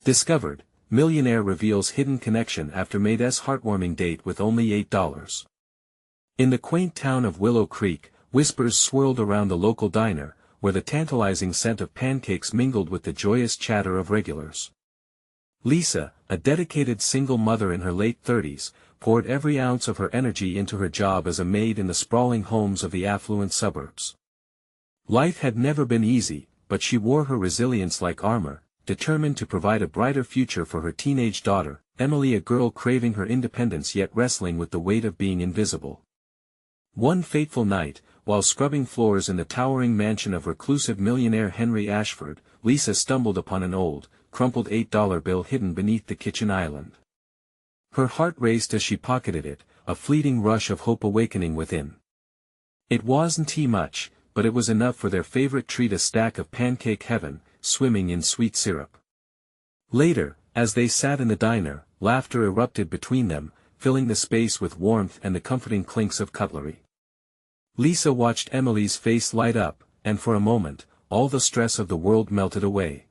Discovered, millionaire reveals hidden connection after MAID'S heartwarming date with only $8. In the quaint town of Willow Creek, whispers swirled around the local diner, where the tantalizing scent of pancakes mingled with the joyous chatter of regulars. Lisa, a dedicated single mother in her late 30s, poured every ounce of her energy into her job as a maid in the sprawling homes of the affluent suburbs. Life had never been easy, but she wore her resilience like armor, determined to provide a brighter future for her teenage daughter, Emily, a girl craving her independence yet wrestling with the weight of being invisible. One fateful night, while scrubbing floors in the towering mansion of reclusive millionaire Henry Ashford, Lisa stumbled upon an old, crumpled $8 bill hidden beneath the kitchen island. Her heart raced as she pocketed it, a fleeting rush of hope awakening within. It wasn't much, but it was enough for their favorite treat, a stack of pancake heaven, swimming in sweet syrup. Later, as they sat in the diner, laughter erupted between them, filling the space with warmth and the comforting clinks of cutlery. Lisa watched Emily's face light up, and for a moment, all the stress of the world melted away.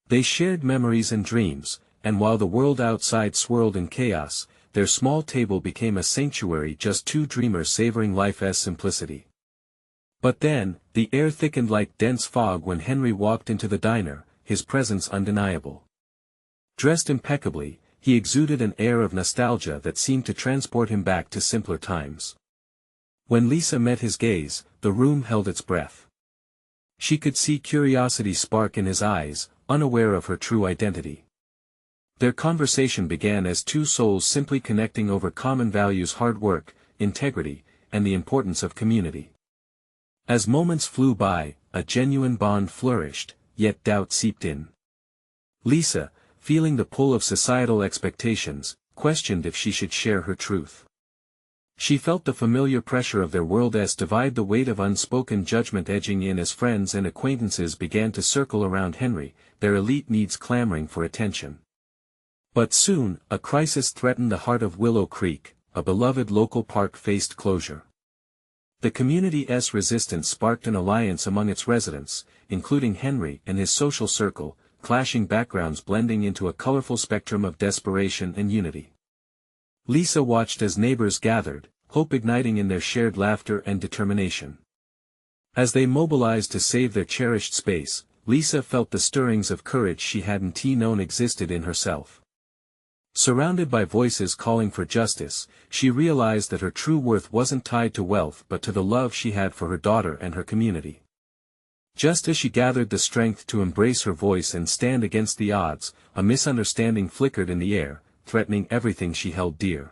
They shared memories and dreams, and while the world outside swirled in chaos, their small table became a sanctuary, just two dreamers savoring life's simplicity. But then, the air thickened like dense fog when Henry walked into the diner, his presence undeniable. Dressed impeccably, he exuded an air of nostalgia that seemed to transport him back to simpler times. When Lisa met his gaze, the room held its breath. She could see curiosity spark in his eyes, unaware of her true identity. Their conversation began as two souls simply connecting over common values: hard work, integrity, and the importance of community. As moments flew by, a genuine bond flourished, yet doubt seeped in. Lisa, feeling the pull of societal expectations, questioned if she should share her truth. She felt the familiar pressure of their world's divide, the weight of unspoken judgment edging in as friends and acquaintances began to circle around Henry, their elite needs clamoring for attention. But soon, a crisis threatened the heart of Willow Creek. A beloved local park faced closure. The community's resistance sparked an alliance among its residents, including Henry and his social circle, clashing backgrounds blending into a colorful spectrum of desperation and unity. Lisa watched as neighbors gathered, hope igniting in their shared laughter and determination. As they mobilized to save their cherished space, Lisa felt the stirrings of courage she hadn't known existed in herself. Surrounded by voices calling for justice, she realized that her true worth wasn't tied to wealth but to the love she had for her daughter and her community. Just as she gathered the strength to embrace her voice and stand against the odds, a misunderstanding flickered in the air, threatening everything she held dear.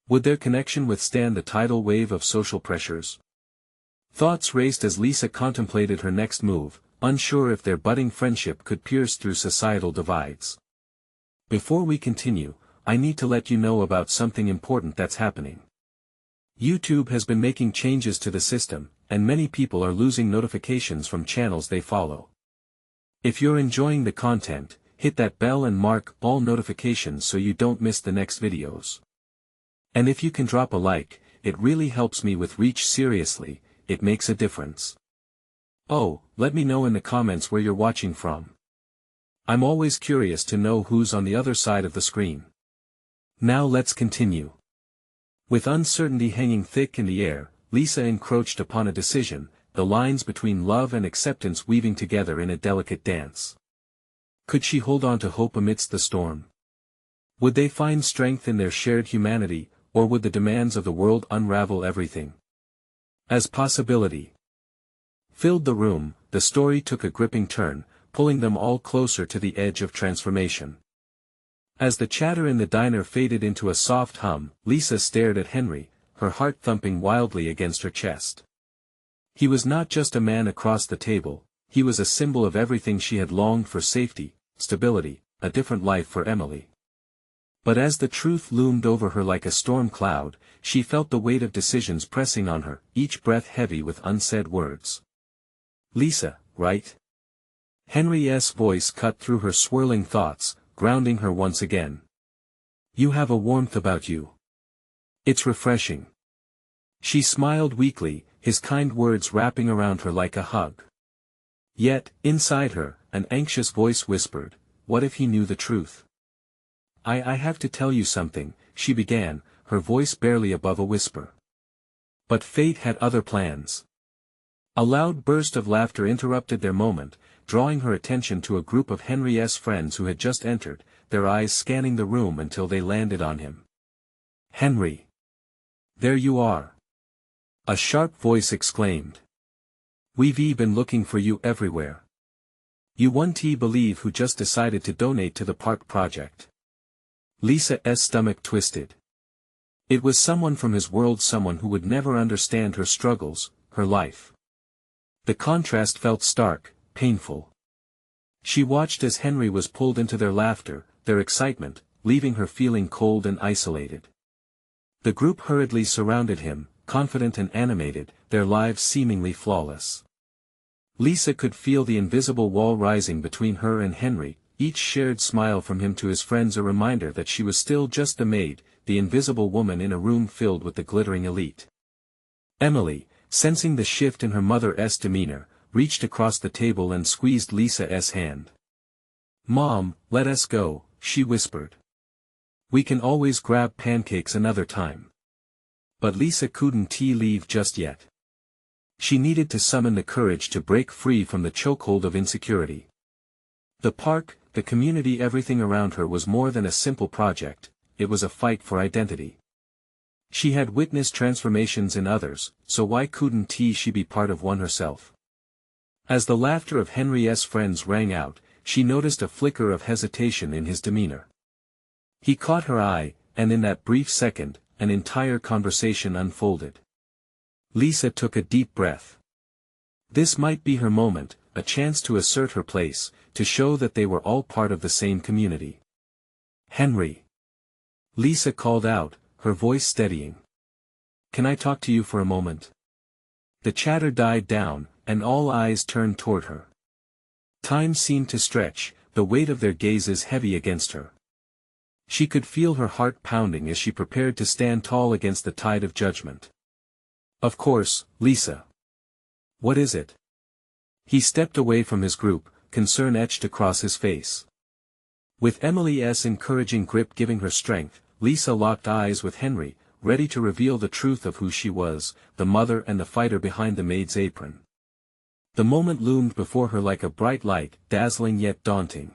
Would their connection withstand the tidal wave of social pressures? Thoughts raced as Lisa contemplated her next move, unsure if their budding friendship could pierce through societal divides. Before we continue, I need to let you know about something important that's happening. YouTube has been making changes to the system, and many people are losing notifications from channels they follow. If you're enjoying the content, hit that bell and mark all notifications so you don't miss the next videos. And if you can drop a like, it really helps me with reach. Seriously, it makes a difference. Oh, let me know in the comments where you're watching from. I'm always curious to know who's on the other side of the screen. Now let's continue. With uncertainty hanging thick in the air, Lisa encroached upon a decision, the lines between love and acceptance weaving together in a delicate dance. Could she hold on to hope amidst the storm? Would they find strength in their shared humanity, or would the demands of the world unravel everything? As possibility filled the room, the story took a gripping turn, pulling them all closer to the edge of transformation. As the chatter in the diner faded into a soft hum, Lisa stared at Henry, her heart thumping wildly against her chest. He was not just a man across the table, he was a symbol of everything she had longed for: safety, stability, a different life for Emily. But as the truth loomed over her like a storm cloud, she felt the weight of decisions pressing on her, each breath heavy with unsaid words. Lisa, right? Henry's voice cut through her swirling thoughts, grounding her once again. You have a warmth about you. It's refreshing. She smiled weakly, his kind words wrapping around her like a hug. Yet, inside her, an anxious voice whispered, what if he knew the truth? I have to tell you something, she began, her voice barely above a whisper. But fate had other plans. A loud burst of laughter interrupted their moment, drawing her attention to a group of Henry's friends who had just entered, their eyes scanning the room until they landed on him. "Henry! There you are!" a sharp voice exclaimed. "We've been looking for you everywhere. You won't believe who just decided to donate to the park project." Lisa's stomach twisted. It was someone from his world, someone who would never understand her struggles, her life. The contrast felt stark, painful. She watched as Henry was pulled into their laughter, their excitement, leaving her feeling cold and isolated. The group hurriedly surrounded him, confident and animated, their lives seemingly flawless. Lisa could feel the invisible wall rising between her and Henry, each shared smile from him to his friends a reminder that she was still just the maid, the invisible woman in a room filled with the glittering elite. Emily, sensing the shift in her mother's demeanor, reached across the table and squeezed Lisa's hand. "Mom, let us go," she whispered. "We can always grab pancakes another time." But Lisa couldn't leave just yet. She needed to summon the courage to break free from the chokehold of insecurity. The park, the community, everything around her was more than a simple project, it was a fight for identity. She had witnessed transformations in others, so why couldn't she be part of one herself? As the laughter of Henry's friends rang out, she noticed a flicker of hesitation in his demeanor. He caught her eye, and in that brief second, an entire conversation unfolded. Lisa took a deep breath. This might be her moment, a chance to assert her place, to show that they were all part of the same community. "Henry!" Lisa called out, her voice steadying. "Can I talk to you for a moment?" The chatter died down, and all eyes turned toward her. Time seemed to stretch, the weight of their gazes heavy against her. She could feel her heart pounding as she prepared to stand tall against the tide of judgment. "Of course, Lisa. What is it?" He stepped away from his group, concern etched across his face. With Emily's encouraging grip giving her strength, Lisa locked eyes with Henry, ready to reveal the truth of who she was, the mother and the fighter behind the maid's apron. The moment loomed before her like a bright light, dazzling yet daunting.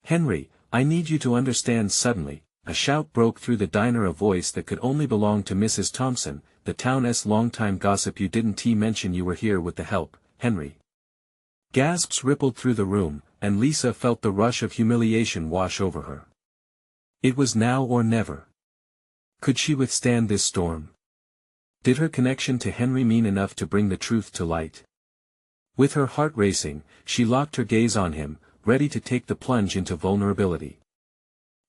"Henry, I need you to understand." Suddenly, a shout broke through the diner, a voice that could only belong to Mrs. Thompson, the town's longtime gossip. "You didn't mention you were here with the help, Henry." Gasps rippled through the room, and Lisa felt the rush of humiliation wash over her. It was now or never. Could she withstand this storm? Did her connection to Henry mean enough to bring the truth to light? With her heart racing, she locked her gaze on him, ready to take the plunge into vulnerability.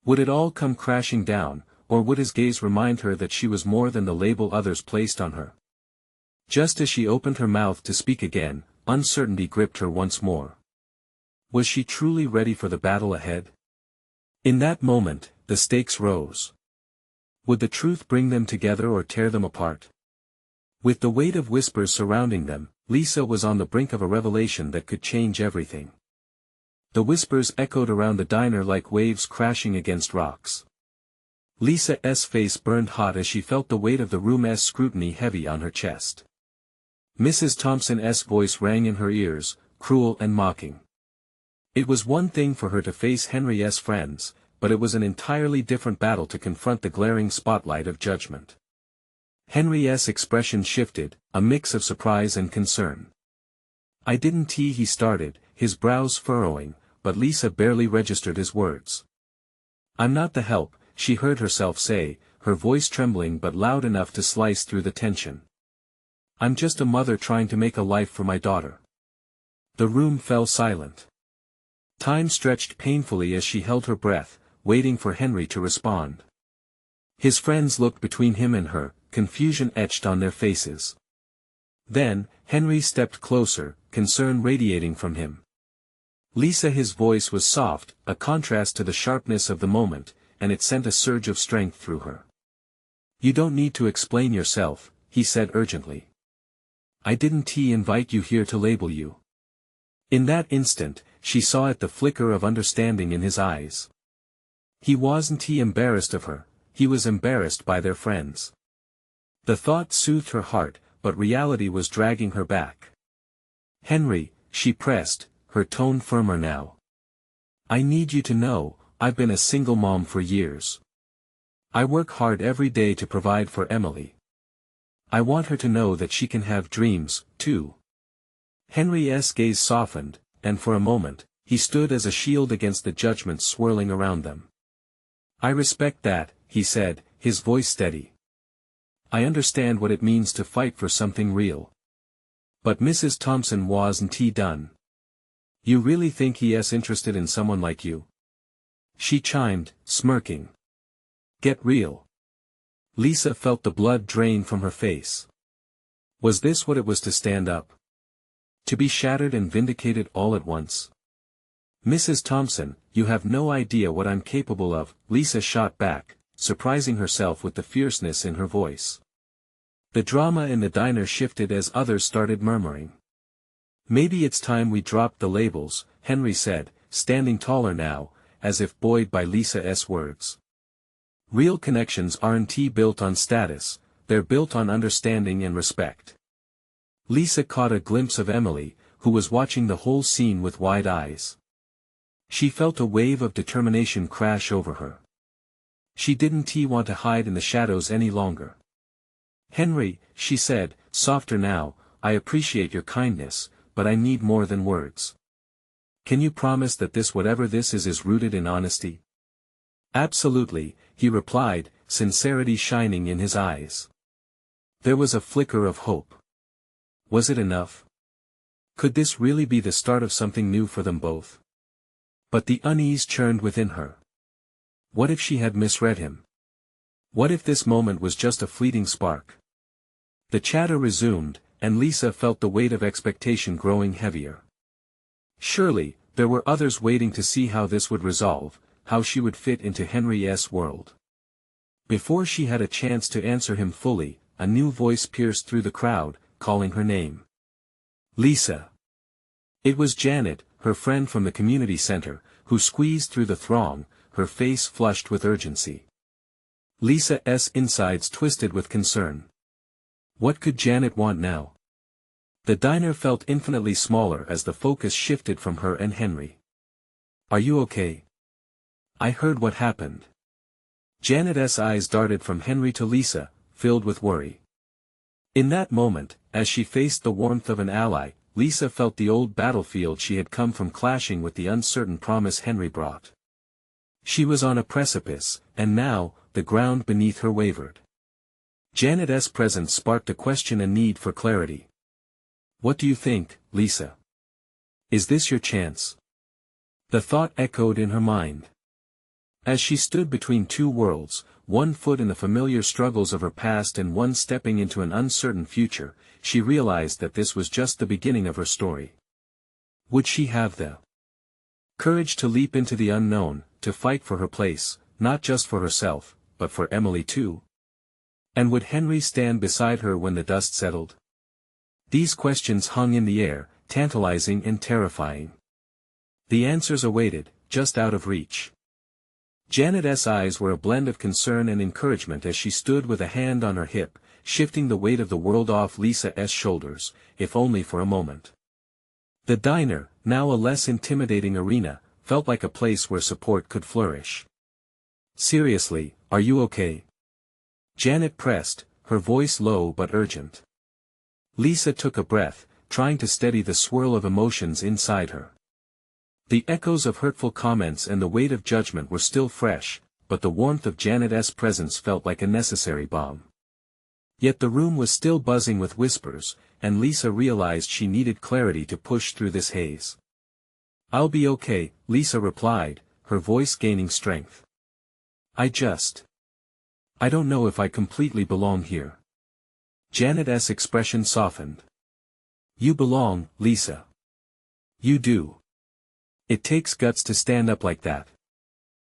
Would it all come crashing down, or would his gaze remind her that she was more than the label others placed on her? Just as she opened her mouth to speak again, uncertainty gripped her once more. Was she truly ready for the battle ahead? In that moment, the stakes rose. Would the truth bring them together or tear them apart? With the weight of whispers surrounding them, Lisa was on the brink of a revelation that could change everything. The whispers echoed around the diner like waves crashing against rocks. Lisa's face burned hot as she felt the weight of the room's scrutiny heavy on her chest. Mrs. Thompson's voice rang in her ears, cruel and mocking. It was one thing for her to face Henry's friends, but it was an entirely different battle to confront the glaring spotlight of judgment. Henry's expression shifted, a mix of surprise and concern. "I didn't," he started, his brows furrowing, but Lisa barely registered his words. "I'm not the help," she heard herself say, her voice trembling but loud enough to slice through the tension. "I'm just a mother trying to make a life for my daughter." The room fell silent. Time stretched painfully as she held her breath, waiting for Henry to respond. His friends looked between him and her, confusion etched on their faces. Then, Henry stepped closer, concern radiating from him. "Lisa," his voice was soft, a contrast to the sharpness of the moment, and it sent a surge of strength through her. "You don't need to explain yourself," he said urgently. "I didn't invite you here to label you." In that instant, she saw the flicker of understanding in his eyes. He wasn't embarrassed of her, he was embarrassed by their friends. The thought soothed her heart, but reality was dragging her back. "Henry," she pressed, her tone firmer now. "I need you to know, I've been a single mom for years. I work hard every day to provide for Emily. I want her to know that she can have dreams, too." Henry's gaze softened, and for a moment, he stood as a shield against the judgment swirling around them. "I respect that," he said, his voice steady. "I understand what it means to fight for something real. But Mrs. Thompson wasn't done. You really think he's interested in someone like you?" She chimed, smirking. "Get real." Lisa felt the blood drain from her face. Was this what it was to stand up? To be shattered and vindicated all at once? "Mrs. Thompson, you have no idea what I'm capable of," Lisa shot back, surprising herself with the fierceness in her voice. The drama in the diner shifted as others started murmuring. "Maybe it's time we dropped the labels," Henry said, standing taller now, as if buoyed by Lisa's words. "Real connections aren't built on status, they're built on understanding and respect." Lisa caught a glimpse of Emily, who was watching the whole scene with wide eyes. She felt a wave of determination crash over her. She didn't want to hide in the shadows any longer. "Henry," she said, softer now, "I appreciate your kindness, but I need more than words. Can you promise that this whatever this is rooted in honesty?" "Absolutely," he replied, sincerity shining in his eyes. There was a flicker of hope. Was it enough? Could this really be the start of something new for them both? But the unease churned within her. What if she had misread him? What if this moment was just a fleeting spark? The chatter resumed, and Lisa felt the weight of expectation growing heavier. Surely, there were others waiting to see how this would resolve, how she would fit into Henry's world. Before she had a chance to answer him fully, a new voice pierced through the crowd, calling her name. "Lisa." It was Janet, her friend from the community center, who squeezed through the throng, her face flushed with urgency. Lisa's insides twisted with concern. What could Janet want now? The diner felt infinitely smaller as the focus shifted from her and Henry. "Are you okay? I heard what happened." Janet's eyes darted from Henry to Lisa, filled with worry. In that moment, as she faced the warmth of an ally, Lisa felt the old battlefield she had come from clashing with the uncertain promise Henry brought. She was on a precipice, and now, the ground beneath her wavered. Janet's presence sparked a question and need for clarity. "What do you think, Lisa? Is this your chance?" The thought echoed in her mind. As she stood between two worlds, one foot in the familiar struggles of her past and one stepping into an uncertain future, she realized that this was just the beginning of her story. Would she have the courage to leap into the unknown, to fight for her place, not just for herself, but for Emily too? And would Henry stand beside her when the dust settled? These questions hung in the air, tantalizing and terrifying. The answers awaited, just out of reach. Janet's eyes were a blend of concern and encouragement as she stood with a hand on her hip, shifting the weight of the world off Lisa's shoulders, if only for a moment. The diner, now a less intimidating arena, felt like a place where support could flourish. "Seriously, are you okay?" Janet pressed, her voice low but urgent. Lisa took a breath, trying to steady the swirl of emotions inside her. The echoes of hurtful comments and the weight of judgment were still fresh, but the warmth of Janet's presence felt like a necessary balm. Yet the room was still buzzing with whispers, and Lisa realized she needed clarity to push through this haze. "I'll be okay," Lisa replied, her voice gaining strength. I don't know if I completely belong here." Janet's expression softened. "You belong, Lisa. You do. It takes guts to stand up like that.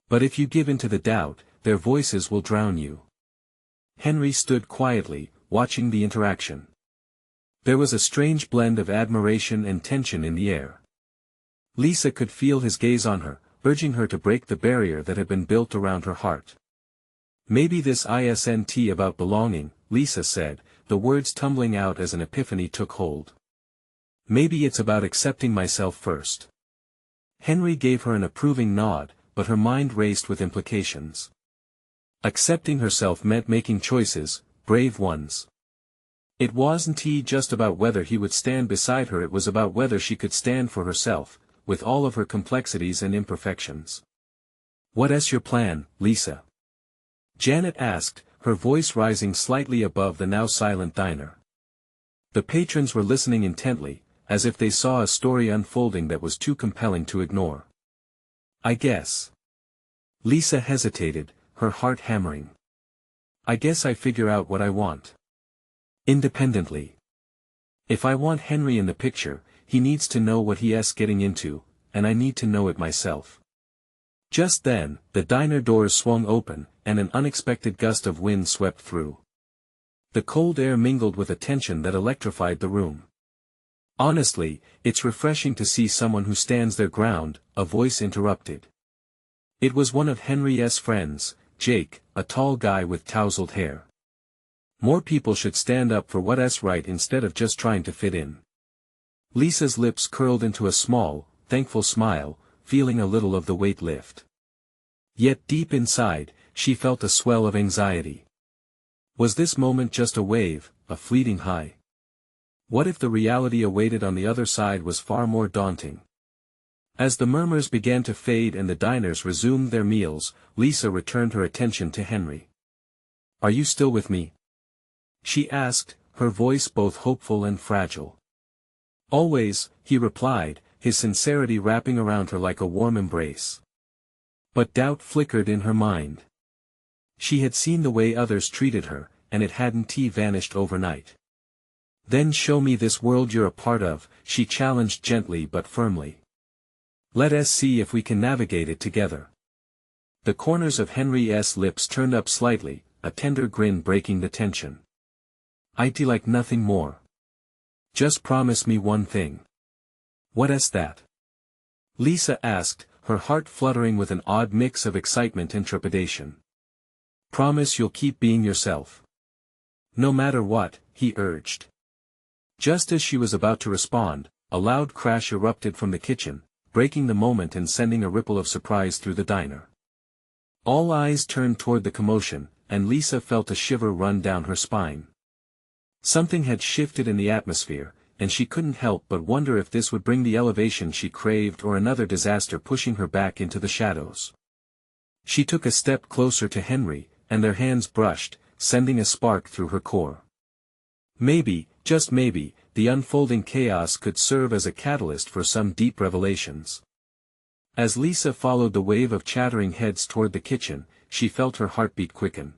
But if you give in to the doubt, their voices will drown you." Henry stood quietly, watching the interaction. There was a strange blend of admiration and tension in the air. Lisa could feel his gaze on her, urging her to break the barrier that had been built around her heart. Maybe this isn't about belonging, Lisa said, the words tumbling out as an epiphany took hold. Maybe it's about accepting myself first. Henry gave her an approving nod, but her mind raced with implications. Accepting herself meant making choices, brave ones. It wasn't just about whether he would stand beside her, it was about whether she could stand for herself, with all of her complexities and imperfections. What's your plan, Lisa? Janet asked, her voice rising slightly above the now silent diner. The patrons were listening intently, as if they saw a story unfolding that was too compelling to ignore. I guess. Lisa hesitated, her heart hammering. I guess I figure out what I want. Independently. If I want Henry in the picture, he needs to know what he's getting into, and I need to know it myself. Just then, the diner doors swung open, and an unexpected gust of wind swept through. The cold air mingled with a tension that electrified the room. Honestly, it's refreshing to see someone who stands their ground, a voice interrupted. It was one of Henry's friends, Jake, a tall guy with tousled hair. More people should stand up for what's right instead of just trying to fit in. Lisa's lips curled into a small, thankful smile, feeling a little of the weight lift. Yet deep inside, she felt a swell of anxiety. Was this moment just a wave, a fleeting high? What if the reality awaited on the other side was far more daunting? As the murmurs began to fade and the diners resumed their meals, Lisa returned her attention to Henry. Are you still with me? She asked, her voice both hopeful and fragile. Always, he replied, his sincerity wrapping around her like a warm embrace. But doubt flickered in her mind. She had seen the way others treated her, and it hadn't vanished overnight. Then show me this world you're a part of, she challenged gently but firmly. Let us see if we can navigate it together. The corners of Henry's lips turned up slightly, a tender grin breaking the tension. I'd like nothing more. Just promise me one thing. What's that? Lisa asked, her heart fluttering with an odd mix of excitement and trepidation. Promise you'll keep being yourself. No matter what, he urged. Just as she was about to respond, a loud crash erupted from the kitchen, breaking the moment and sending a ripple of surprise through the diner. All eyes turned toward the commotion, and Lisa felt a shiver run down her spine. Something had shifted in the atmosphere, and she couldn't help but wonder if this would bring the elevation she craved or another disaster pushing her back into the shadows. She took a step closer to Henry, and their hands brushed, sending a spark through her core. Maybe, just maybe, the unfolding chaos could serve as a catalyst for some deep revelations. As Lisa followed the wave of chattering heads toward the kitchen, she felt her heartbeat quicken.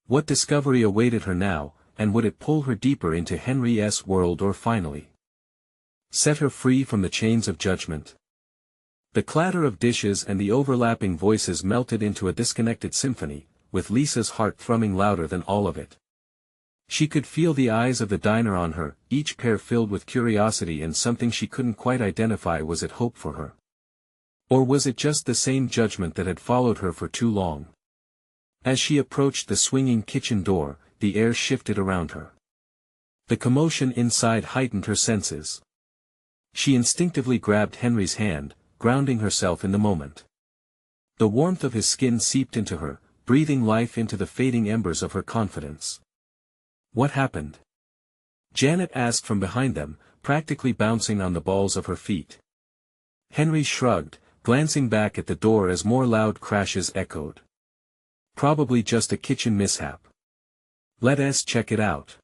What discovery awaited her now, and would it pull her deeper into Henry's world or finally set her free from the chains of judgment? The clatter of dishes and the overlapping voices melted into a disconnected symphony, with Lisa's heart thrumming louder than all of it. She could feel the eyes of the diner on her, each pair filled with curiosity and something she couldn't quite identify. Was it hope for her? Or was it just the same judgment that had followed her for too long? As she approached the swinging kitchen door, the air shifted around her. The commotion inside heightened her senses. She instinctively grabbed Henry's hand, grounding herself in the moment. The warmth of his skin seeped into her, breathing life into the fading embers of her confidence. What happened? Janet asked from behind them, practically bouncing on the balls of her feet. Henry shrugged, glancing back at the door as more loud crashes echoed. Probably just a kitchen mishap. Let's check it out.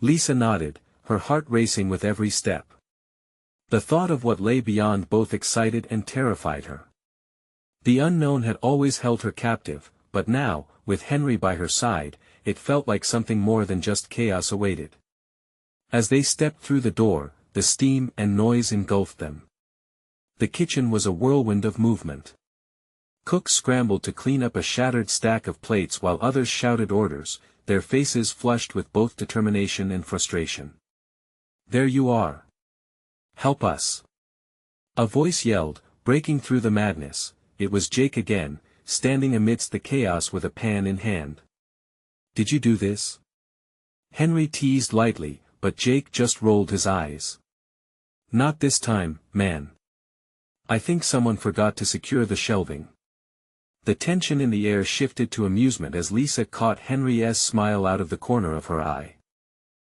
Lisa nodded, her heart racing with every step. The thought of what lay beyond both excited and terrified her. The unknown had always held her captive, but now, with Henry by her side, it felt like something more than just chaos awaited. As they stepped through the door, the steam and noise engulfed them. The kitchen was a whirlwind of movement. Cooks scrambled to clean up a shattered stack of plates while others shouted orders, their faces flushed with both determination and frustration. There you are. Help us. A voice yelled, breaking through the madness. It was Jake again, standing amidst the chaos with a pan in hand. "Did you do this?" Henry teased lightly, but Jake just rolled his eyes. "Not this time, man. I think someone forgot to secure the shelving." The tension in the air shifted to amusement as Lisa caught Henry's smile out of the corner of her eye.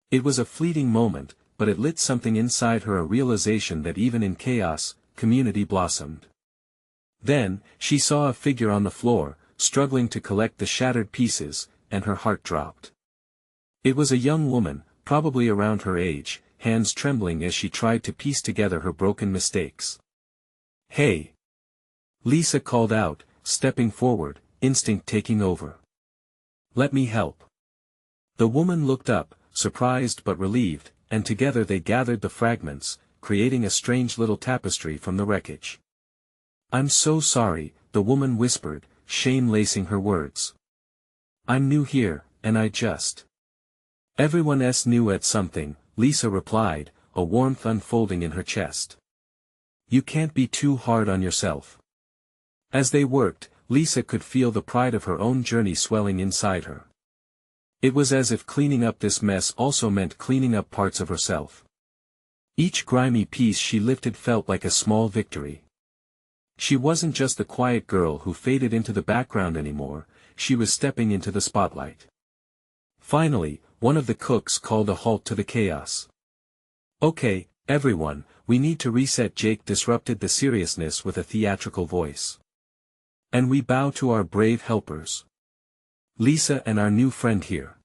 It was a fleeting moment, but it lit something inside her, a realization that even in chaos, community blossomed. Then, she saw a figure on the floor, struggling to collect the shattered pieces, and her heart dropped. It was a young woman, probably around her age, hands trembling as she tried to piece together her broken mistakes. "Hey!" Lisa called out, stepping forward, instinct taking over. "Let me help." The woman looked up, surprised but relieved, and together they gathered the fragments, creating a strange little tapestry from the wreckage. "I'm so sorry," the woman whispered, shame lacing her words. "I'm new here, and I just—" "Everyone else knew at something," Lisa replied, a warmth unfolding in her chest. "You can't be too hard on yourself." As they worked, Lisa could feel the pride of her own journey swelling inside her. It was as if cleaning up this mess also meant cleaning up parts of herself. Each grimy piece she lifted felt like a small victory. She wasn't just the quiet girl who faded into the background anymore, she was stepping into the spotlight. Finally, one of the cooks called a halt to the chaos. "Okay, everyone, we need to reset." Jake disrupted the seriousness with a theatrical voice. "And we bow to our brave helpers. Lisa and our new friend here."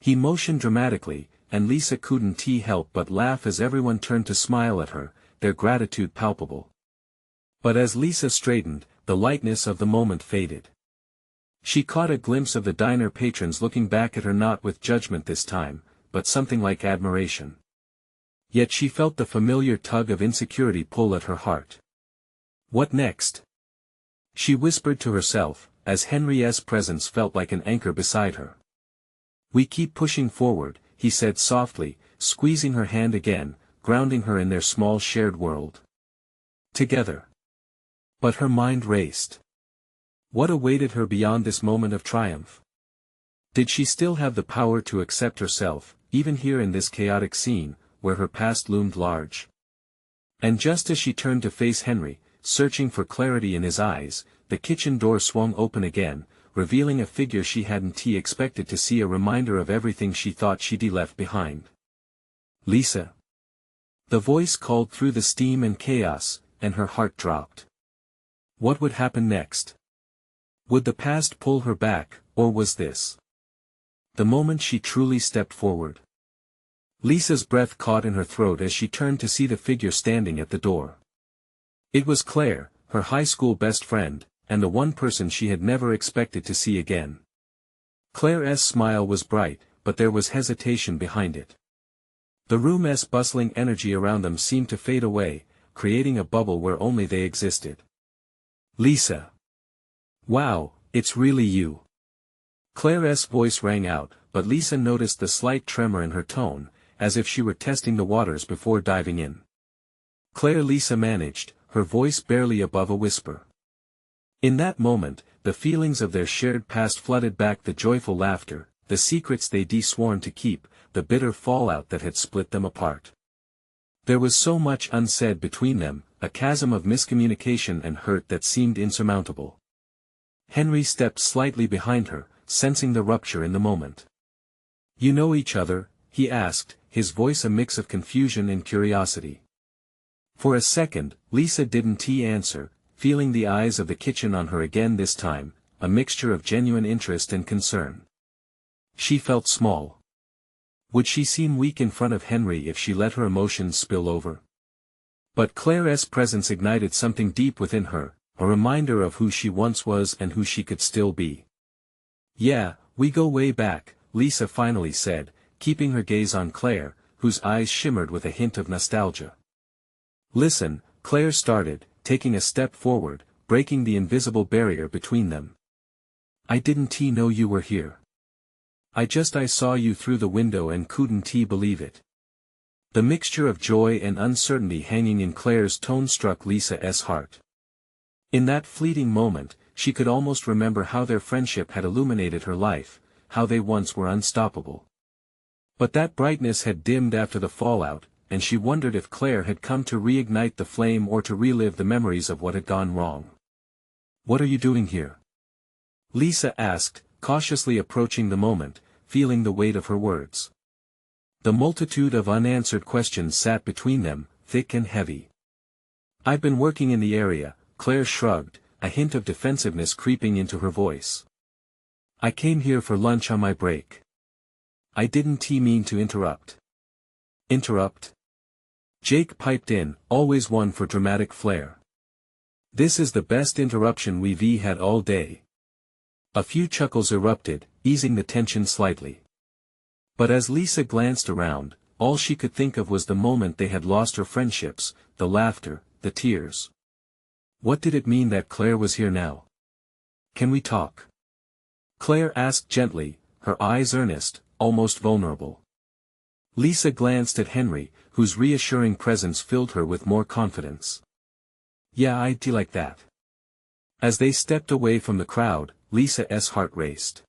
He motioned dramatically, and Lisa couldn't help but laugh as everyone turned to smile at her, their gratitude palpable. But as Lisa straightened, the lightness of the moment faded. She caught a glimpse of the diner patrons looking back at her, not with judgment this time, but something like admiration. Yet she felt the familiar tug of insecurity pull at her heart. What next? She whispered to herself, as Henry's presence felt like an anchor beside her. "We keep pushing forward," he said softly, squeezing her hand again, grounding her in their small shared world. Together. But her mind raced. What awaited her beyond this moment of triumph? Did she still have the power to accept herself, even here in this chaotic scene, where her past loomed large? And just as she turned to face Henry, searching for clarity in his eyes, the kitchen door swung open again, revealing a figure she hadn't expected to see, a reminder of everything she thought she'd left behind. "Lisa." The voice called through the steam and chaos, and her heart dropped. What would happen next? Would the past pull her back, or was this the moment she truly stepped forward? Lisa's breath caught in her throat as she turned to see the figure standing at the door. It was Claire, her high school best friend, and the one person she had never expected to see again. Claire's smile was bright, but there was hesitation behind it. The room's bustling energy around them seemed to fade away, creating a bubble where only they existed. "Lisa. Wow, it's really you." Claire's voice rang out, but Lisa noticed the slight tremor in her tone, as if she were testing the waters before diving in. "Claire," Lisa managed, her voice barely above a whisper. In that moment, the feelings of their shared past flooded back, the joyful laughter, the secrets they'd sworn to keep, the bitter fallout that had split them apart. There was so much unsaid between them, a chasm of miscommunication and hurt that seemed insurmountable. Henry stepped slightly behind her, sensing the rupture in the moment. "You know each other?" he asked, his voice a mix of confusion and curiosity. For a second, Lisa didn't answer, feeling the eyes of the kitchen on her again, this time, a mixture of genuine interest and concern. She felt small. Would she seem weak in front of Henry if she let her emotions spill over? But Claire's presence ignited something deep within her, a reminder of who she once was and who she could still be. "Yeah, we go way back," Lisa finally said, keeping her gaze on Claire, whose eyes shimmered with a hint of nostalgia. "Listen," Claire started, taking a step forward, breaking the invisible barrier between them. "I didn't know you were here. I saw you through the window and couldn't believe it. The mixture of joy and uncertainty hanging in Claire's tone struck Lisa's heart. In that fleeting moment, she could almost remember how their friendship had illuminated her life, how they once were unstoppable. But that brightness had dimmed after the fallout, and she wondered if Claire had come to reignite the flame or to relive the memories of what had gone wrong. "What are you doing here?" Lisa asked, cautiously approaching the moment, feeling the weight of her words. The multitude of unanswered questions sat between them, thick and heavy. "I've been working in the area," Claire shrugged, a hint of defensiveness creeping into her voice. "I came here for lunch on my break." "I didn't mean to interrupt." "Interrupt?" Jake piped in, always one for dramatic flair. "This is the best interruption we've had all day." A few chuckles erupted, easing the tension slightly. But as Lisa glanced around, all she could think of was the moment they had lost her friendships, the laughter, the tears. What did it mean that Claire was here now? "Can we talk?" Claire asked gently, her eyes earnest, almost vulnerable. Lisa glanced at Henry, whose reassuring presence filled her with more confidence. "Yeah, I'd like that." As they stepped away from the crowd, Lisa's heart raced.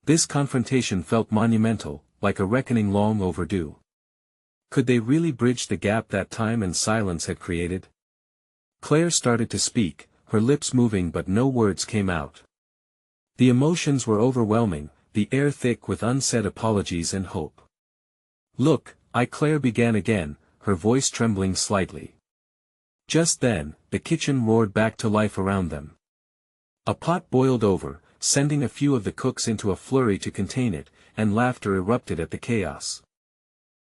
This confrontation felt monumental, like a reckoning long overdue. Could they really bridge the gap that time and silence had created? Claire started to speak, her lips moving but no words came out. The emotions were overwhelming, the air thick with unsaid apologies and hope. "Look, Claire began again, her voice trembling slightly. Just then, the kitchen roared back to life around them. A pot boiled over, sending a few of the cooks into a flurry to contain it, and laughter erupted at the chaos.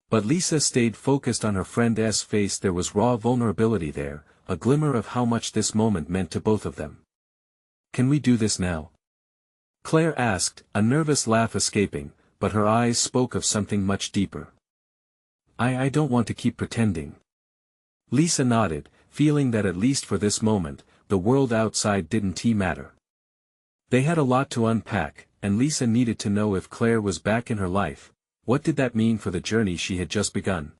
But Lisa stayed focused on her friend's face. There was raw vulnerability there, a glimmer of how much this moment meant to both of them. "Can we do this now?" Claire asked, a nervous laugh escaping, but her eyes spoke of something much deeper. I don't want to keep pretending." Lisa nodded, feeling that at least for this moment, the world outside didn't matter. They had a lot to unpack, and Lisa needed to know if Claire was back in her life. What did that mean for the journey she had just begun?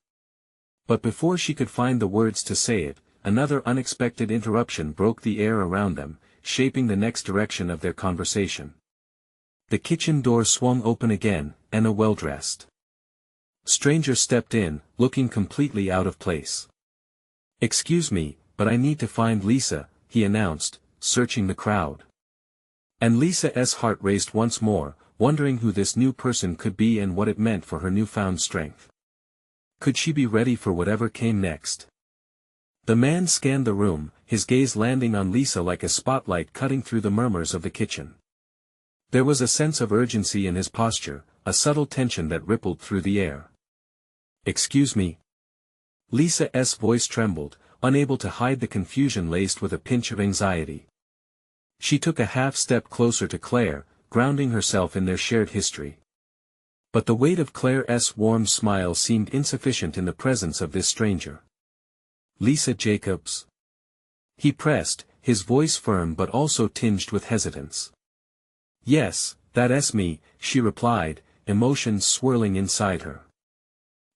But before she could find the words to say it, another unexpected interruption broke the air around them, shaping the next direction of their conversation. The kitchen door swung open again, and a well-dressed stranger stepped in, looking completely out of place. "Excuse me, but I need to find Lisa," he announced, searching the crowd. And Lisa's heart raced once more, wondering who this new person could be and what it meant for her newfound strength. Could she be ready for whatever came next? The man scanned the room, his gaze landing on Lisa like a spotlight cutting through the murmurs of the kitchen. There was a sense of urgency in his posture, a subtle tension that rippled through the air. "Excuse me?" Lisa's voice trembled, unable to hide the confusion laced with a pinch of anxiety. She took a half-step closer to Claire, grounding herself in their shared history. But the weight of Claire's warm smile seemed insufficient in the presence of this stranger. "Lisa Jacobs?" He pressed, his voice firm but also tinged with hesitance. "Yes, that's me," she replied, emotions swirling inside her.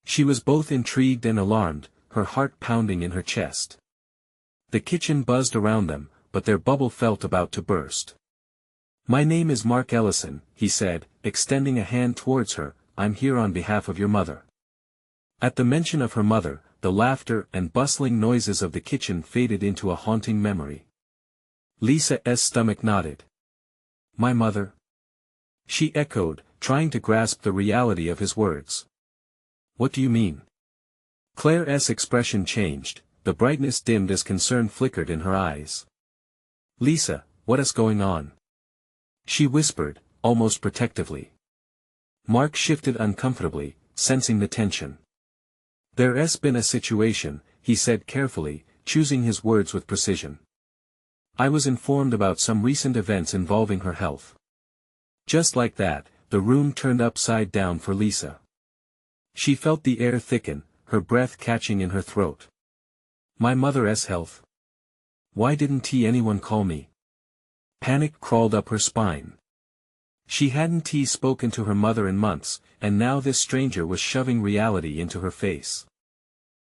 She was both intrigued and alarmed, her heart pounding in her chest. The kitchen buzzed around them, but their bubble felt about to burst. "My name is Mark Ellison," he said, extending a hand towards her. "I'm here on behalf of your mother." At the mention of her mother, the laughter and bustling noises of the kitchen faded into a haunting memory. Lisa's stomach knotted. "My mother?" she echoed, trying to grasp the reality of his words. "What do you mean?" Claire's expression changed, the brightness dimmed as concern flickered in her eyes. "Lisa, what is going on?" she whispered, almost protectively. Mark shifted uncomfortably, sensing the tension. "There's been a situation," he said carefully, choosing his words with precision. "I was informed about some recent events involving her health." Just like that, the room turned upside down for Lisa. She felt the air thicken, her breath catching in her throat. "My mother's health? Why didn't anyone call me?" Panic crawled up her spine. She hadn't spoken to her mother in months, and now this stranger was shoving reality into her face.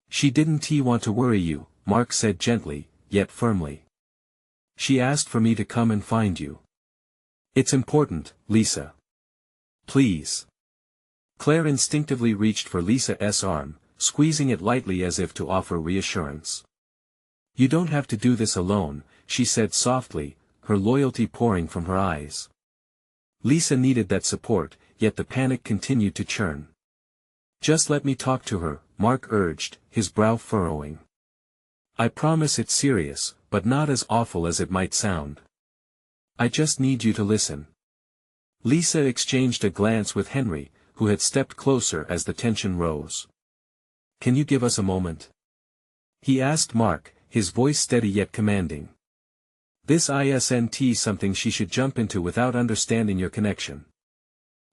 She didn't want to worry you, Mark said gently, yet firmly. She asked for me to come and find you. It's important, Lisa. Please. Claire instinctively reached for Lisa's arm, squeezing it lightly as if to offer reassurance. You don't have to do this alone, she said softly, her loyalty pouring from her eyes. Lisa needed that support, yet the panic continued to churn. Just let me talk to her, Mark urged, his brow furrowing. I promise it's serious, but not as awful as it might sound. I just need you to listen. Lisa exchanged a glance with Henry, who had stepped closer as the tension rose. Can you give us a moment? He asked Mark, his voice steady yet commanding. This isn't something she should jump into without understanding your connection.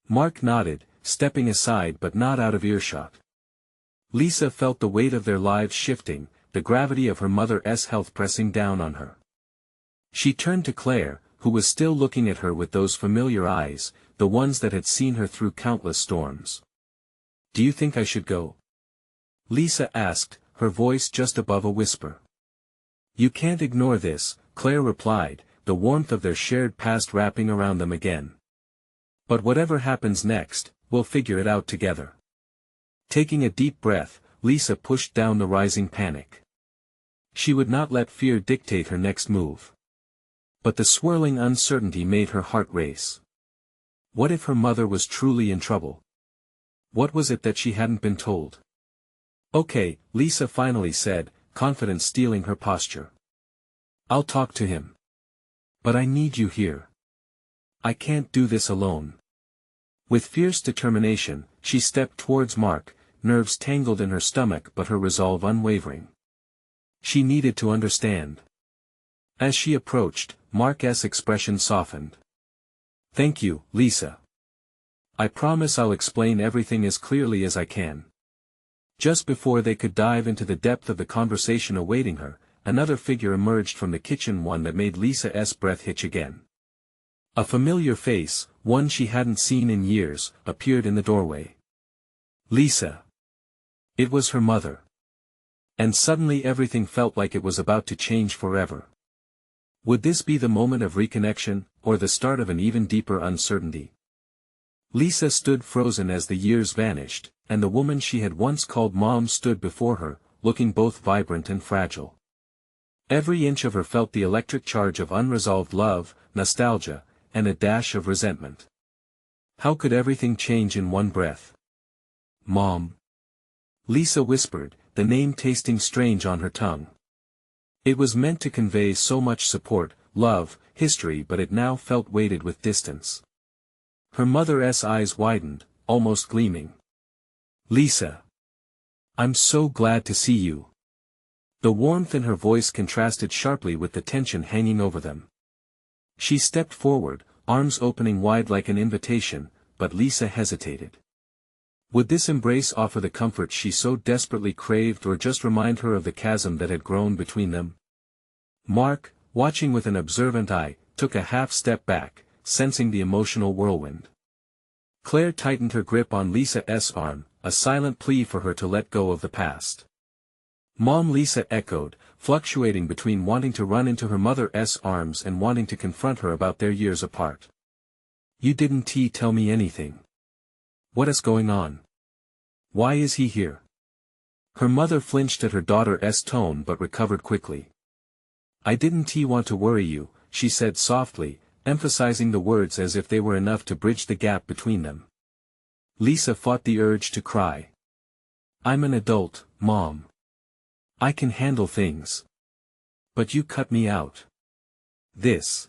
Mark nodded, stepping aside but not out of earshot. Lisa felt the weight of their lives shifting, the gravity of her mother's health pressing down on her. She turned to Claire, who was still looking at her with those familiar eyes, the ones that had seen her through countless storms. Do you think I should go? Lisa asked, her voice just above a whisper. You can't ignore this, Claire replied, the warmth of their shared past wrapping around them again. But whatever happens next, we'll figure it out together. Taking a deep breath, Lisa pushed down the rising panic. She would not let fear dictate her next move. But the swirling uncertainty made her heart race. What if her mother was truly in trouble? What was it that she hadn't been told? Okay, Lisa finally said, confidence stealing her posture. I'll talk to him. But I need you here. I can't do this alone. With fierce determination, she stepped towards Mark, nerves tangled in her stomach but her resolve unwavering. She needed to understand. As she approached, Mark's expression softened. Thank you, Lisa. I promise I'll explain everything as clearly as I can. Just before they could dive into the depth of the conversation awaiting her, another figure emerged from the kitchen, one that made Lisa's breath hitch again. A familiar face, one she hadn't seen in years, appeared in the doorway. Lisa. It was her mother. And suddenly everything felt like it was about to change forever. Would this be the moment of reconnection, or the start of an even deeper uncertainty? Lisa stood frozen as the years vanished, and the woman she had once called Mom stood before her, looking both vibrant and fragile. Every inch of her felt the electric charge of unresolved love, nostalgia, and a dash of resentment. How could everything change in one breath? Mom. Lisa whispered, the name tasting strange on her tongue. It was meant to convey so much support, love, history, but it now felt weighted with distance. Her mother's eyes widened, almost gleaming. Lisa. I'm so glad to see you. The warmth in her voice contrasted sharply with the tension hanging over them. She stepped forward, arms opening wide like an invitation, but Lisa hesitated. Would this embrace offer the comfort she so desperately craved or just remind her of the chasm that had grown between them? Mark, watching with an observant eye, took a half step back, sensing the emotional whirlwind. Claire tightened her grip on Lisa's arm, a silent plea for her to let go of the past. Mom, Lisa echoed, fluctuating between wanting to run into her mother's arms and wanting to confront her about their years apart. You didn't tell me anything. What is going on? Why is he here? Her mother flinched at her daughter's tone but recovered quickly. I didn't want to worry you, she said softly, emphasizing the words as if they were enough to bridge the gap between them. Lisa fought the urge to cry. I'm an adult, Mom. I can handle things. But you cut me out. This.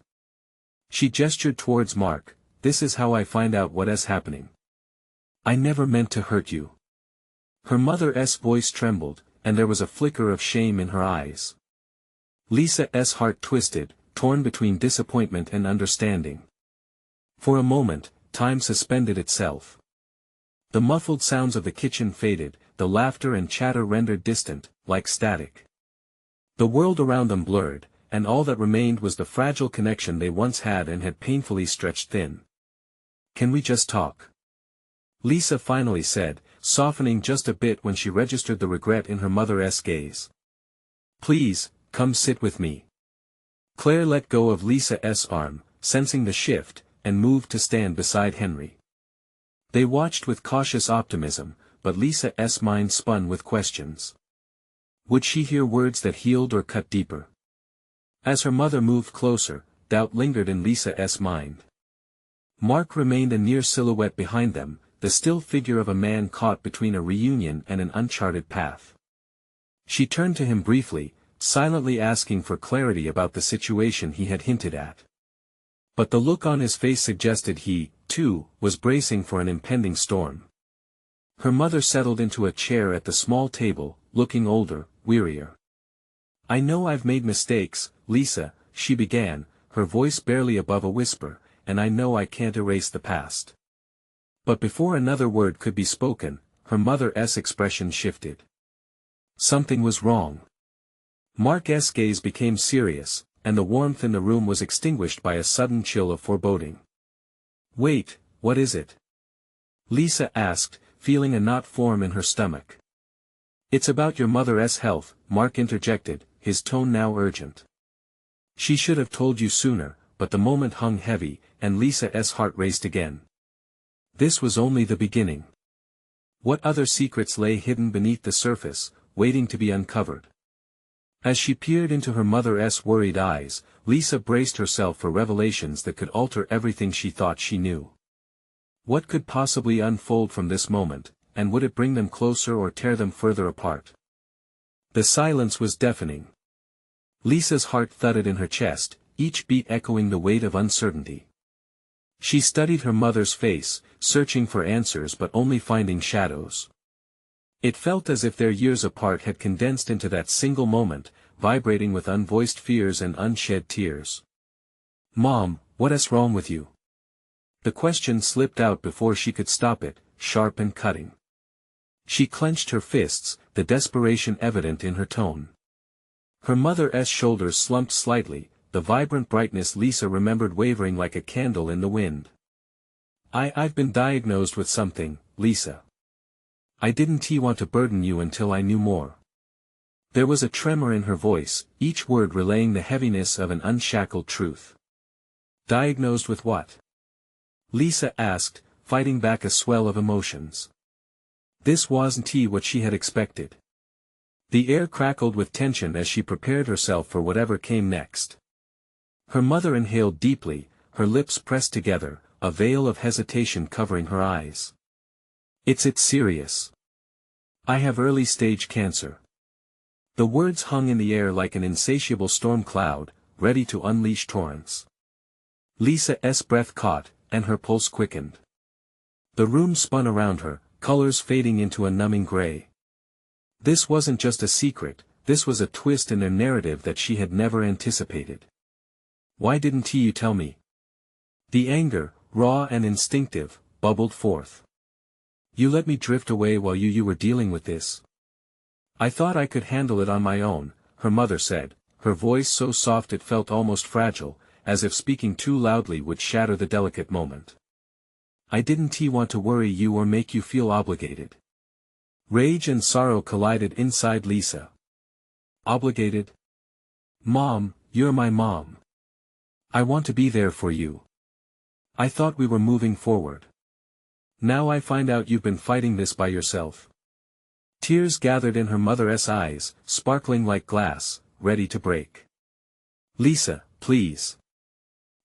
She gestured towards Mark, this is how I find out what is happening. I never meant to hurt you. Her mother's voice trembled, and there was a flicker of shame in her eyes. Lisa's heart twisted, torn between disappointment and understanding. For a moment, time suspended itself. The muffled sounds of the kitchen faded, the laughter and chatter rendered distant, like static. The world around them blurred, and all that remained was the fragile connection they once had and had painfully stretched thin. Can we just talk? Lisa finally said, softening just a bit when she registered the regret in her mother's gaze. Please, come sit with me. Claire let go of Lisa's arm, sensing the shift, and moved to stand beside Henry. They watched with cautious optimism, but Lisa's mind spun with questions. Would she hear words that healed or cut deeper? As her mother moved closer, doubt lingered in Lisa's mind. Mark remained a near silhouette behind them, the still figure of a man caught between a reunion and an uncharted path. She turned to him briefly, silently asking for clarity about the situation he had hinted at. But the look on his face suggested he, too, was bracing for an impending storm. Her mother settled into a chair at the small table, looking older, wearier. I know I've made mistakes, Lisa, she began, her voice barely above a whisper, and I know I can't erase the past. But before another word could be spoken, her mother's expression shifted. Something was wrong. Mark's gaze became serious, and the warmth in the room was extinguished by a sudden chill of foreboding. Wait, what is it? Lisa asked, feeling a knot form in her stomach. It's about your mother's health, Mark interjected, his tone now urgent. She should have told you sooner, but the moment hung heavy, and Lisa's heart raced again. This was only the beginning. What other secrets lay hidden beneath the surface, waiting to be uncovered? As she peered into her mother's worried eyes, Lisa braced herself for revelations that could alter everything she thought she knew. What could possibly unfold from this moment, and would it bring them closer or tear them further apart? The silence was deafening. Lisa's heart thudded in her chest, each beat echoing the weight of uncertainty. She studied her mother's face, searching for answers but only finding shadows. It felt as if their years apart had condensed into that single moment, vibrating with unvoiced fears and unshed tears. Mom, what's wrong with you? The question slipped out before she could stop it, sharp and cutting. She clenched her fists, the desperation evident in her tone. Her mother's shoulders slumped slightly, the vibrant brightness Lisa remembered wavering like a candle in the wind. I've been diagnosed with something, Lisa. I didn't want to burden you until I knew more. There was a tremor in her voice, each word relaying the heaviness of an unshackled truth. Diagnosed with what? Lisa asked, fighting back a swell of emotions. This wasn't what she had expected. The air crackled with tension as she prepared herself for whatever came next. Her mother inhaled deeply, her lips pressed together, a veil of hesitation covering her eyes. It's serious. I have early-stage cancer. The words hung in the air like an insatiable storm cloud, ready to unleash torrents. Lisa's breath caught, and her pulse quickened. The room spun around her, colors fading into a numbing gray. This wasn't just a secret, this was a twist in their narrative that she had never anticipated. Why didn't you tell me? The anger, raw and instinctive, bubbled forth. You let me drift away while you were dealing with this. I thought I could handle it on my own, her mother said, her voice so soft it felt almost fragile, as if speaking too loudly would shatter the delicate moment. I didn't want to worry you or make you feel obligated. Rage and sorrow collided inside Lisa. Obligated? Mom, you're my mom. I want to be there for you. I thought we were moving forward. Now I find out you've been fighting this by yourself. Tears gathered in her mother's eyes, sparkling like glass, ready to break. Lisa, please.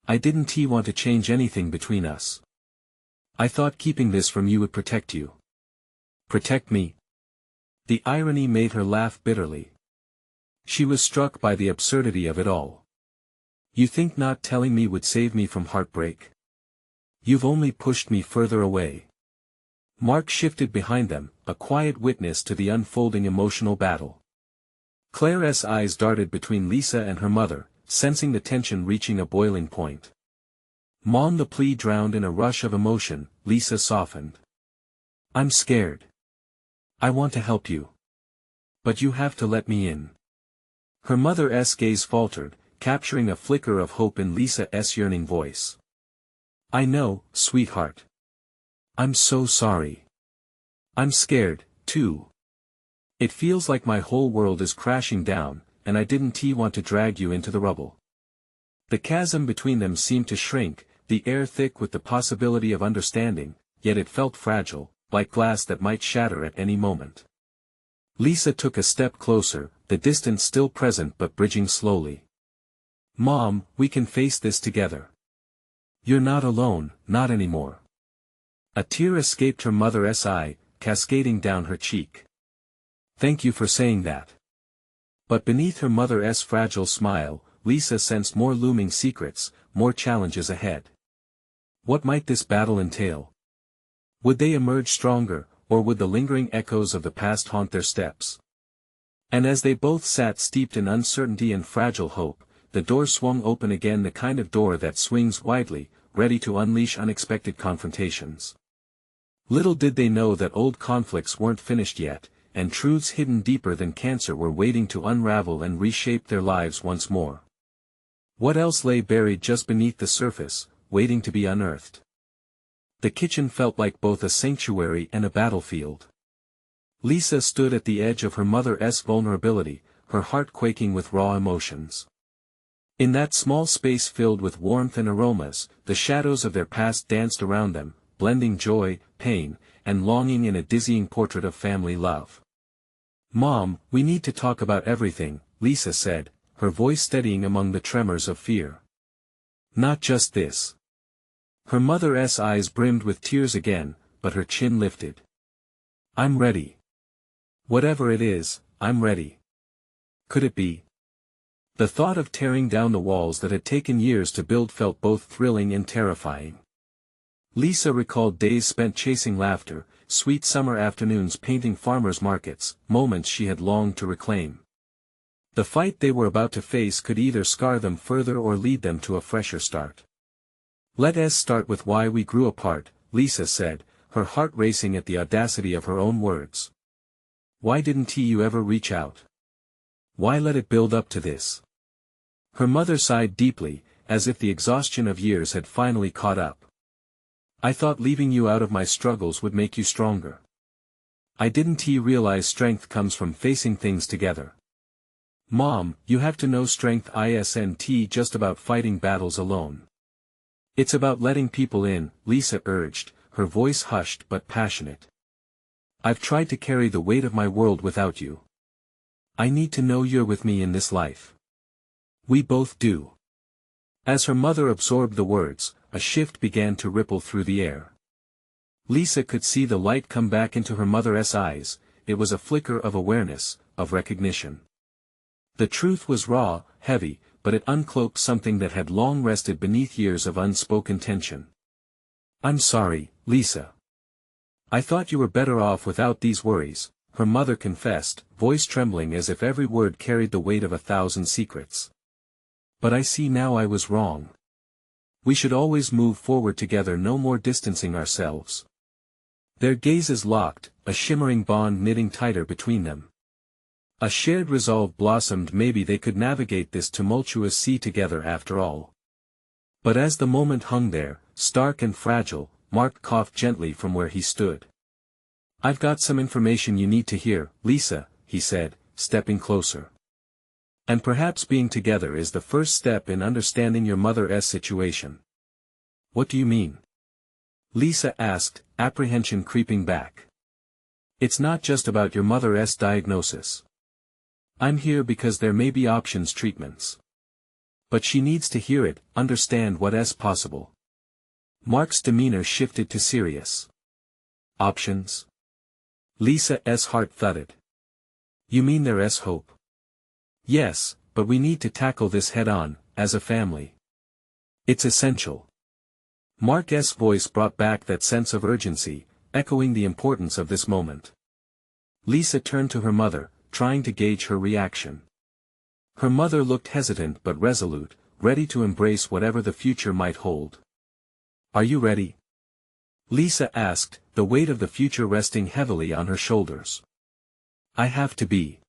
I didn't want to change anything between us. I thought keeping this from you would protect you. Protect me? The irony made her laugh bitterly. She was struck by the absurdity of it all. You think not telling me would save me from heartbreak? You've only pushed me further away. Mark shifted behind them, a quiet witness to the unfolding emotional battle. Claire's eyes darted between Lisa and her mother, sensing the tension reaching a boiling point. Mom, the plea drowned in a rush of emotion, Lisa softened. I'm scared. I want to help you. But you have to let me in. Her mother's gaze faltered, capturing a flicker of hope in Lisa's yearning voice. I know, sweetheart. I'm so sorry. I'm scared, too. It feels like my whole world is crashing down, and I didn't want to drag you into the rubble. The chasm between them seemed to shrink, the air thick with the possibility of understanding, yet it felt fragile, like glass that might shatter at any moment. Lisa took a step closer, the distance still present but bridging slowly. Mom, we can face this together. You're not alone, not anymore. A tear escaped her mother's eye, cascading down her cheek. Thank you for saying that. But beneath her mother's fragile smile, Lisa sensed more looming secrets, more challenges ahead. What might this battle entail? Would they emerge stronger, or would the lingering echoes of the past haunt their steps? And as they both sat steeped in uncertainty and fragile hope, the door swung open again, the kind of door that swings widely, ready to unleash unexpected confrontations. Little did they know that old conflicts weren't finished yet, and truths hidden deeper than cancer were waiting to unravel and reshape their lives once more. What else lay buried just beneath the surface, waiting to be unearthed? The kitchen felt like both a sanctuary and a battlefield. Lisa stood at the edge of her mother's vulnerability, her heart quaking with raw emotions. In that small space filled with warmth and aromas, the shadows of their past danced around them, blending joy, pain, and longing in a dizzying portrait of family love. Mom, we need to talk about everything, Lisa said, her voice steadying among the tremors of fear. Not just this. Her mother's eyes brimmed with tears again, but her chin lifted. I'm ready. Whatever it is, I'm ready. Could it be? The thought of tearing down the walls that had taken years to build felt both thrilling and terrifying. Lisa recalled days spent chasing laughter, sweet summer afternoons painting farmers' markets, moments she had longed to reclaim. The fight they were about to face could either scar them further or lead them to a fresher start. Let us start with why we grew apart, Lisa said, her heart racing at the audacity of her own words. Why didn't you ever reach out? Why let it build up to this? Her mother sighed deeply, as if the exhaustion of years had finally caught up. I thought leaving you out of my struggles would make you stronger. I didn't realize strength comes from facing things together. Mom, you have to know strength isn't just about fighting battles alone. It's about letting people in, Lisa urged, her voice hushed but passionate. I've tried to carry the weight of my world without you. I need to know you're with me in this life. We both do. As her mother absorbed the words, a shift began to ripple through the air. Lisa could see the light come back into her mother's eyes, it was a flicker of awareness, of recognition. The truth was raw, heavy, but it uncloaked something that had long rested beneath years of unspoken tension. I'm sorry, Lisa. I thought you were better off without these worries, her mother confessed, voice trembling as if every word carried the weight of 1,000 secrets. But I see now I was wrong. We should always move forward together, no more distancing ourselves. Their gazes locked, a shimmering bond knitting tighter between them. A shared resolve blossomed, maybe they could navigate this tumultuous sea together after all. But as the moment hung there, stark and fragile, Mark coughed gently from where he stood. I've got some information you need to hear, Lisa, he said, stepping closer. And perhaps being together is the first step in understanding your mother's situation. What do you mean? Lisa asked, apprehension creeping back. It's not just about your mother's diagnosis. I'm here because there may be options, treatments. But she needs to hear it, understand what's possible. Mark's demeanor shifted to serious. Options? Lisa's heart thudded. You mean there's hope? Yes, but we need to tackle this head-on, as a family. It's essential. Mark's voice brought back that sense of urgency, echoing the importance of this moment. Lisa turned to her mother, trying to gauge her reaction. Her mother looked hesitant but resolute, ready to embrace whatever the future might hold. Are you ready? Lisa asked, the weight of the future resting heavily on her shoulders. I have to be.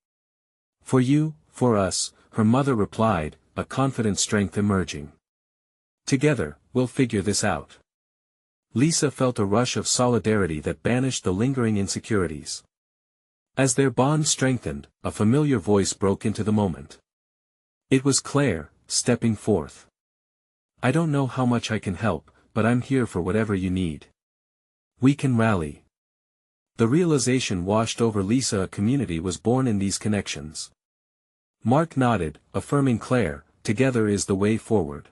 For you, for us, her mother replied, a confident strength emerging. Together, we'll figure this out. Lisa felt a rush of solidarity that banished the lingering insecurities. As their bond strengthened, a familiar voice broke into the moment. It was Claire, stepping forth. "I don't know how much I can help, but I'm here for whatever you need. We can rally." The realization washed over Lisa. A community was born in these connections. Mark nodded, affirming Claire, "Together is the way forward."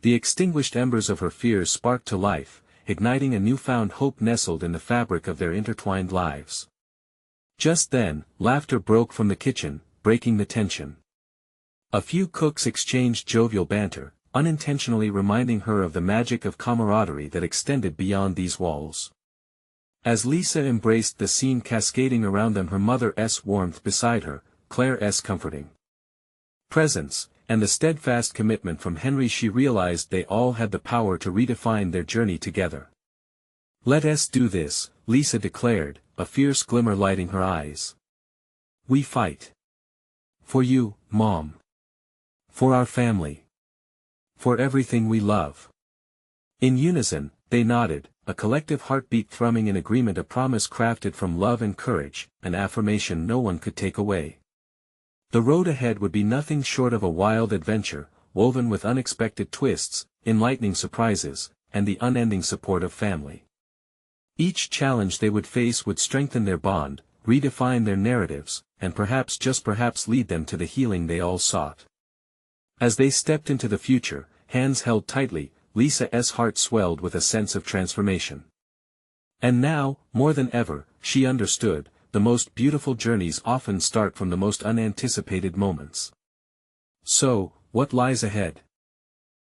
The extinguished embers of her fears sparked to life, igniting a newfound hope nestled in the fabric of their intertwined lives. Just then, laughter broke from the kitchen, breaking the tension. A few cooks exchanged jovial banter, unintentionally reminding her of the magic of camaraderie that extended beyond these walls. As Lisa embraced the scene cascading around them, her mother's warmth beside her, Claire's comforting presence, and the steadfast commitment from Henry, she realized they all had the power to redefine their journey together. "Let us do this," Lisa declared, a fierce glimmer lighting her eyes. "We fight. For you, Mom. For our family. For everything we love." In unison, they nodded, a collective heartbeat thrumming in agreement, a promise crafted from love and courage, an affirmation no one could take away. The road ahead would be nothing short of a wild adventure, woven with unexpected twists, enlightening surprises, and the unending support of family. Each challenge they would face would strengthen their bond, redefine their narratives, and perhaps, just perhaps, lead them to the healing they all sought. As they stepped into the future, hands held tightly, Lisa's heart swelled with a sense of transformation. And now, more than ever, she understood, the most beautiful journeys often start from the most unanticipated moments. So, what lies ahead?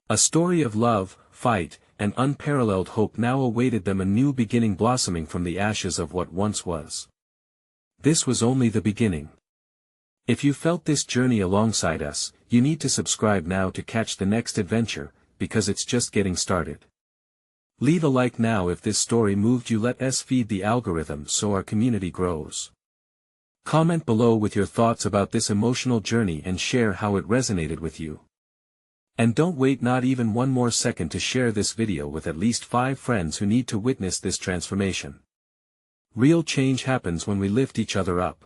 A story of love, fight, and unparalleled hope now awaited them, a new beginning blossoming from the ashes of what once was. This was only the beginning. If you felt this journey alongside us, you need to subscribe now to catch the next adventure, because it's just getting started. Leave a like now if this story moved you. Let us feed the algorithm so our community grows. Comment below with your thoughts about this emotional journey and share how it resonated with you. And don't wait not even one more second to share this video with at least 5 friends who need to witness this transformation. Real change happens when we lift each other up.